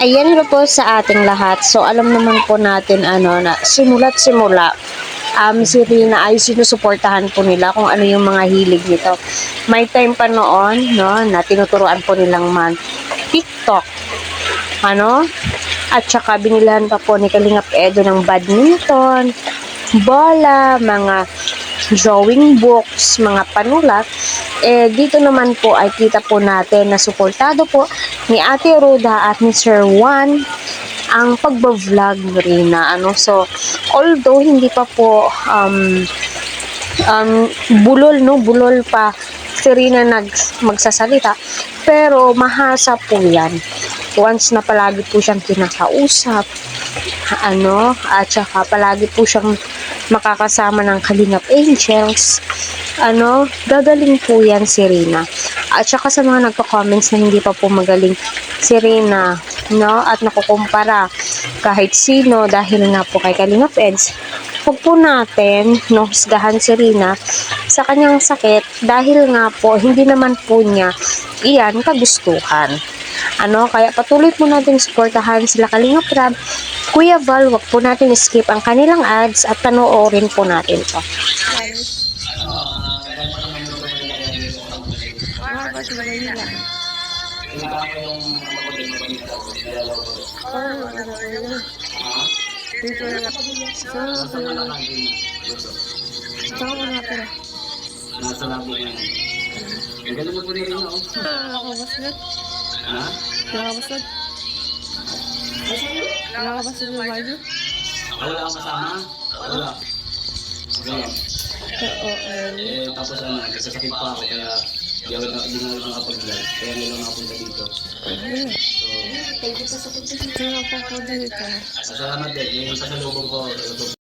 Ayan na po sa ating lahat. So, alam naman po natin na simula't simula, si Rina ay sinusuportahan po nila kung ano yung mga hilig nito. May time pa noon, no, na tinuturuan po nilang TikTok, ano, at saka binilhan pa po ni Kalingap Edo ng badminton, bola, mga drawing books, mga panulat. Dito naman po ay kita po natin na suportado po ni Ate Roda at ni Sir Juan ang pagbablog ni Rina. So, although hindi pa po bulol pa si Rina magsasalita, pero mahasa po yan. Once na palagi po siyang kinakausap, at saka palagi po siyang makakasama ng Kalingap Angels, gagaling po yan si Rina. At saka sa mga nagko-comments na hindi pa po magaling si Rina, no, at nakukumpara kahit sino dahil nga po kay Kalingap Eds, huwag po natin, no, husgahan si Rina sa kanyang sakit dahil nga po hindi naman po niya iyan kagustuhan. Kaya patuloy po natin suportahan sila Kalingap Rab, Kuya Val, wag po natin skip ang kanilang ads at panoorin po natin to. Nasa labo na yan. Ang ganda mo po rin ako. Nakakabaslat. Ha? Nakakabaslat. Nakakabaslat yung rider. Wala akong kasama? Wala. Okay. Tapos nagkasakit pa ako kaya di na nakapag-vlog. Kaya nila nakapunta dito. So, Kaya pa sa dito. salamat din. Yung pasalubong ko.